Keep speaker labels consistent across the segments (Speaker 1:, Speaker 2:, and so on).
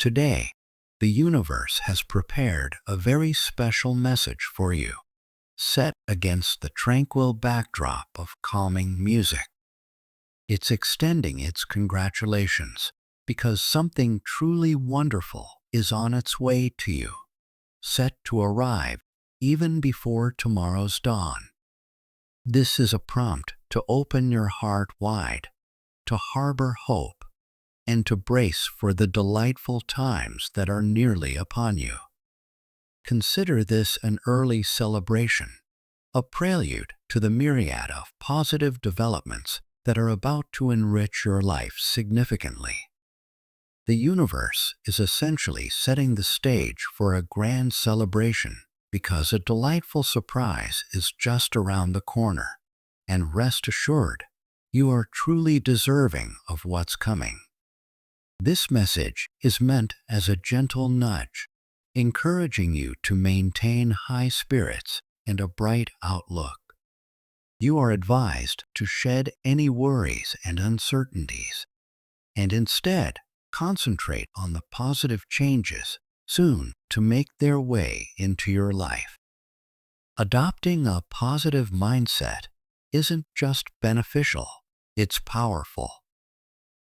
Speaker 1: Today, the universe has prepared a very special message for you, set against the tranquil backdrop of calming music. It's extending its congratulations because something truly wonderful is on its way to you, set to arrive even before tomorrow's dawn. This is a prompt to open your heart wide, to harbor hope, and to brace for the delightful times that are nearly upon you. Consider this an early celebration, a prelude to the myriad of positive developments that are about to enrich your life significantly. The universe is essentially setting the stage for a grand celebration because a delightful surprise is just around the corner, and rest assured, you are truly deserving of what's coming. This message is meant as a gentle nudge, encouraging you to maintain high spirits and a bright outlook. You are advised to shed any worries and uncertainties, and instead concentrate on the positive changes soon to make their way into your life. Adopting a positive mindset isn't just beneficial, it's powerful.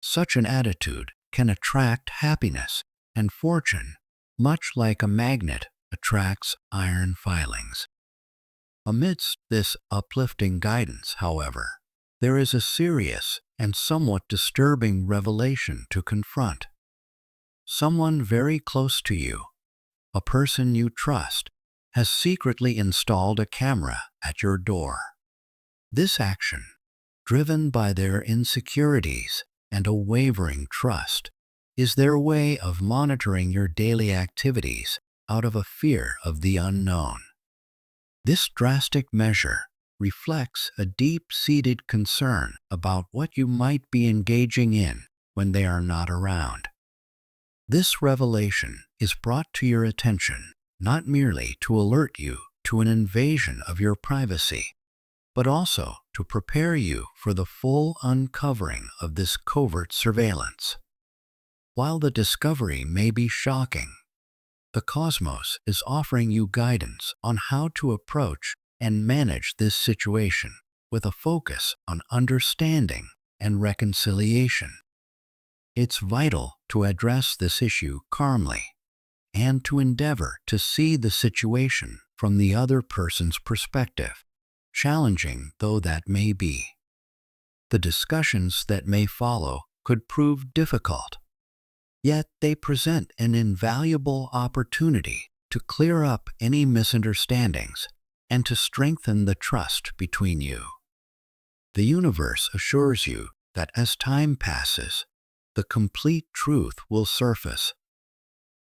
Speaker 1: Such an attitude can attract happiness and fortune, much like a magnet attracts iron filings. Amidst this uplifting guidance, however, there is a serious and somewhat disturbing revelation to confront. Someone very close to you, a person you trust, has secretly installed a camera at your door. This action, driven by their insecurities and a wavering trust, is their way of monitoring your daily activities out of a fear of the unknown. This drastic measure reflects a deep-seated concern about what you might be engaging in when they are not around. This revelation is brought to your attention not merely to alert you to an invasion of your privacy, but also to prepare you for the full uncovering of this covert surveillance. While the discovery may be shocking, the cosmos is offering you guidance on how to approach and manage this situation with a focus on understanding and reconciliation. It's vital to address this issue calmly and to endeavor to see the situation from the other person's perspective, challenging though that may be. The discussions that may follow could prove difficult, yet they present an invaluable opportunity to clear up any misunderstandings and to strengthen the trust between you. The universe assures you that as time passes, the complete truth will surface.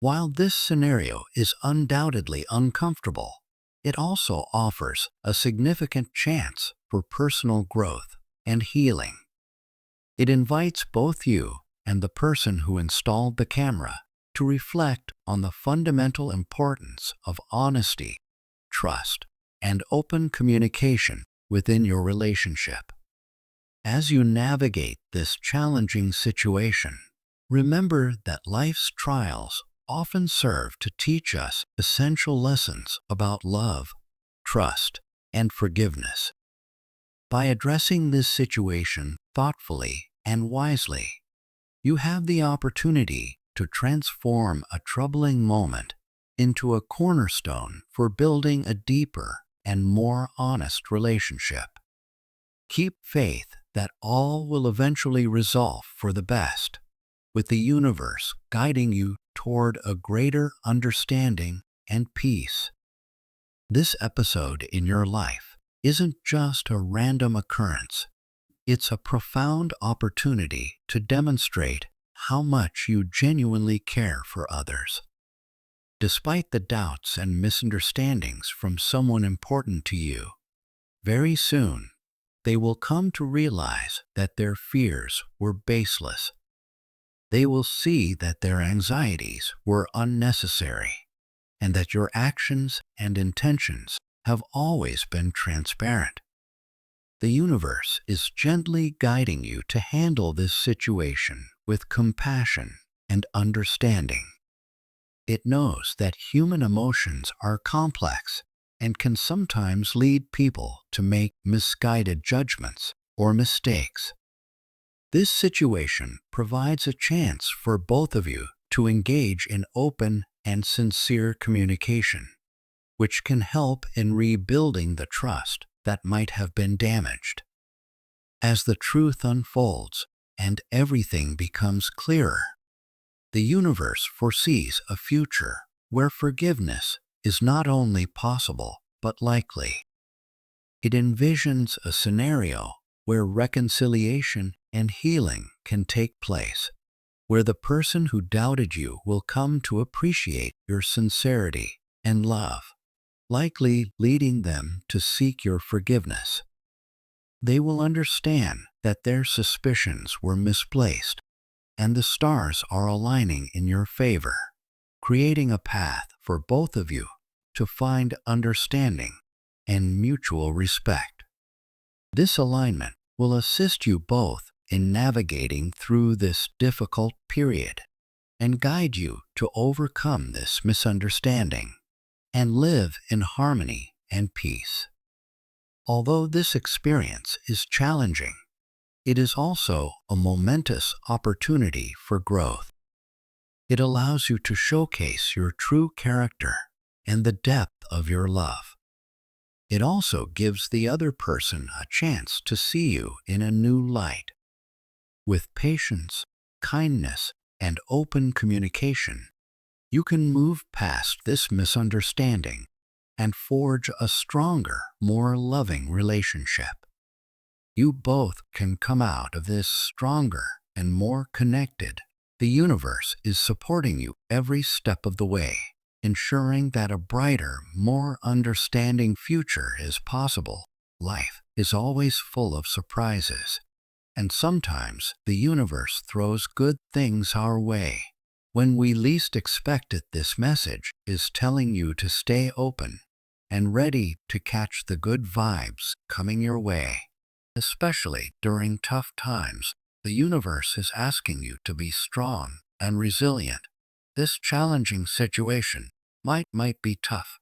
Speaker 1: While this scenario is undoubtedly uncomfortable, it also offers a significant chance for personal growth and healing. It invites both you and the person who installed the camera to reflect on the fundamental importance of honesty, trust, and open communication within your relationship. As you navigate this challenging situation, remember that life's trials often serve to teach us essential lessons about love, trust, and forgiveness. By addressing this situation thoughtfully and wisely, you have the opportunity to transform a troubling moment into a cornerstone for building a deeper and more honest relationship. Keep faith that all will eventually resolve for the best, with the universe guiding you toward a greater understanding and peace. This episode in your life isn't just a random occurrence. It's a profound opportunity to demonstrate how much you genuinely care for others. Despite the doubts and misunderstandings from someone important to you, very soon they will come to realize that their fears were baseless. They will see that their anxieties were unnecessary, and that your actions and intentions have always been transparent. The universe is gently guiding you to handle this situation with compassion and understanding. It knows that human emotions are complex and can sometimes lead people to make misguided judgments or mistakes. This situation provides a chance for both of you to engage in open and sincere communication, which can help in rebuilding the trust that might have been damaged. As the truth unfolds and everything becomes clearer, the universe foresees a future where forgiveness is not only possible but likely. It envisions a scenario where reconciliation and healing can take place, where the person who doubted you will come to appreciate your sincerity and love, likely leading them to seek your forgiveness. They will understand that their suspicions were misplaced and the stars are aligning in your favor, creating a path for both of you to find understanding and mutual respect. This alignment will assist you both in navigating through this difficult period and guide you to overcome this misunderstanding and live in harmony and peace. Although this experience is challenging, it is also a momentous opportunity for growth. It allows you to showcase your true character and the depth of your love. It also gives the other person a chance to see you in a new light. With patience, kindness, and open communication, you can move past this misunderstanding and forge a stronger, more loving relationship. You both can come out of this stronger and more connected. The universe is supporting you every step of the way, ensuring that a brighter, more understanding future is possible. Life is always full of surprises, and sometimes the universe throws good things our way. When we least expect it, this message is telling you to stay open and ready to catch the good vibes coming your way. Especially during tough times, the universe is asking you to be strong and resilient. This challenging situation might be tough,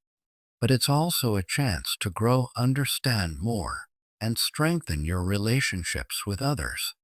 Speaker 1: but it's also a chance to grow, understand more, and strengthen your relationships with others.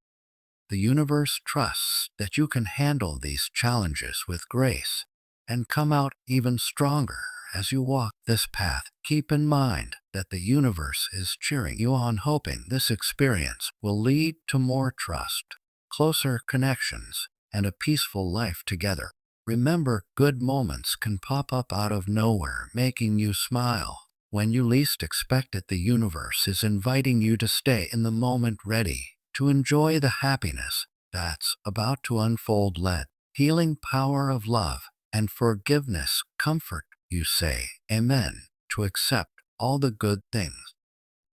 Speaker 1: The universe trusts that you can handle these challenges with grace and come out even stronger as you walk this path. Keep in mind that the universe is cheering you on, hoping this experience will lead to more trust, closer connections, and a peaceful life together. Remember, good moments can pop up out of nowhere, making you smile. When you least expect it, the universe is inviting you to stay in the moment, ready to enjoy the happiness that's about to unfold. Let healing power of love and forgiveness comfort you. Say amen to accept all the good things